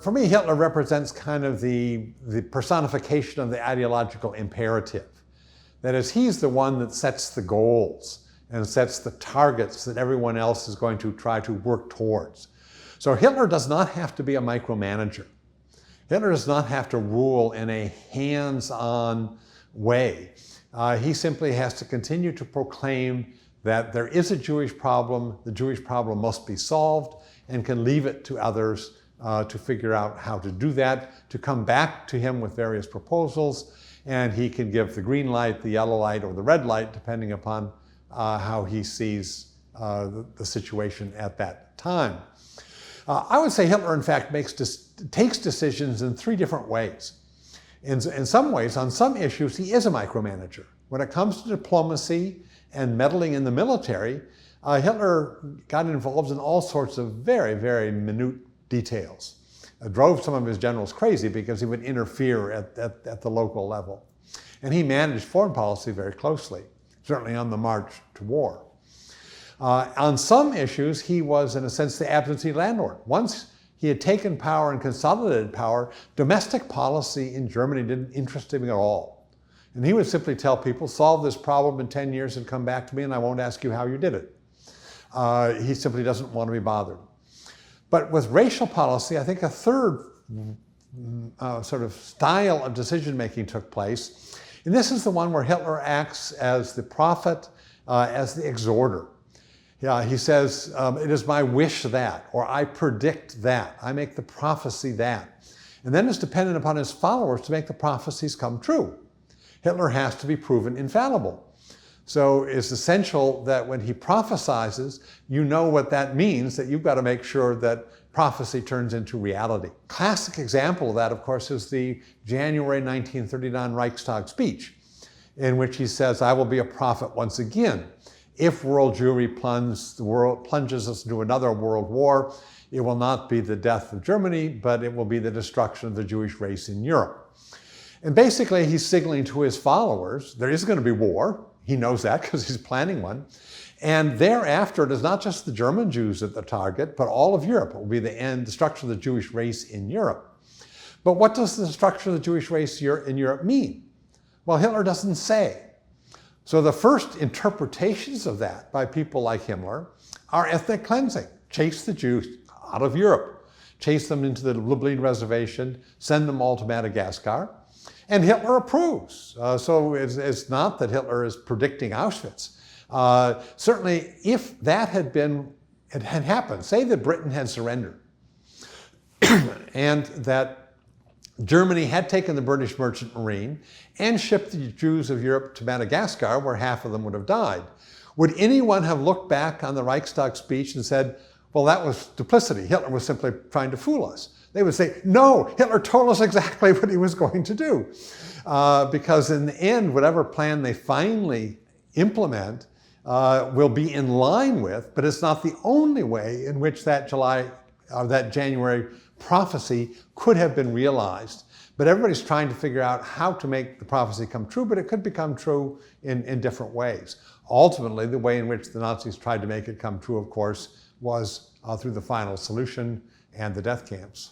For me, Hitler represents kind of the personification of the ideological imperative. That is, he's the one that sets the goals and sets the targets that everyone else is going to try to work towards. So Hitler does not have to be a micromanager. Hitler does not have to rule in a hands-on way. He simply has to continue to proclaim that there is a Jewish problem, the Jewish problem must be solved, and can leave it to others to figure out how to do that, to come back to him with various proposals, and he can give the green light, the yellow light, or the red light, depending upon how he sees the situation at that time. I would say Hitler, in fact, takes decisions in three different ways. In some ways, on some issues, he is a micromanager. When it comes to diplomacy and meddling in the military, Hitler got involved in all sorts of very, very minute details. Drove some of his generals crazy because he would interfere at the local level. And he managed foreign policy very closely, certainly on the march to war. On some issues, he was, in a sense, the absentee landlord. Once he had taken power and consolidated power, domestic policy in Germany didn't interest him at all. And he would simply tell people, solve this problem in 10 years and come back to me and I won't ask you how you did it. He simply doesn't want to be bothered. But with racial policy, I think a third sort of style of decision-making took place. And this is the one where Hitler acts as the prophet, as the exhorter. Yeah, he says, it is my wish that, or I predict that, I make the prophecy that. And then it's dependent upon his followers to make the prophecies come true. Hitler has to be proven infallible. So it's essential that when he prophesizes, you know what that means, that you've got to make sure that prophecy turns into reality. Classic example of that, of course, is the January 1939 Reichstag speech, in which he says, I will be a prophet once again. If world Jewry plunges us into another world war, it will not be the death of Germany, but it will be the destruction of the Jewish race in Europe. And basically, he's signaling to his followers, there is going to be war. He knows that because he's planning one. And thereafter, it is not just the German Jews at the target, but all of Europe. It will be the end, destruction of the Jewish race in Europe. But what does the destruction of the Jewish race in Europe mean? Well, Hitler doesn't say. So the first interpretations of that by people like Himmler are ethnic cleansing. Chase the Jews out of Europe. Chase them into the Lublin reservation, send them all to Madagascar. And Hitler approves. So it's not that Hitler is predicting Auschwitz. Certainly, if that had happened, say that Britain had surrendered, and that Germany had taken the British Merchant Marine and shipped the Jews of Europe to Madagascar, where half of them would have died, would anyone have looked back on the Reichstag speech and said, well, that was duplicity. Hitler was simply trying to fool us? They would say, no, Hitler told us exactly what he was going to do. Because in the end, whatever plan they finally implement will be in line with, but it's not the only way in which that January prophecy could have been realized. But everybody's trying to figure out how to make the prophecy come true, but it could become true in different ways. Ultimately, the way in which the Nazis tried to make it come true, of course, was through the final solution and the death camps.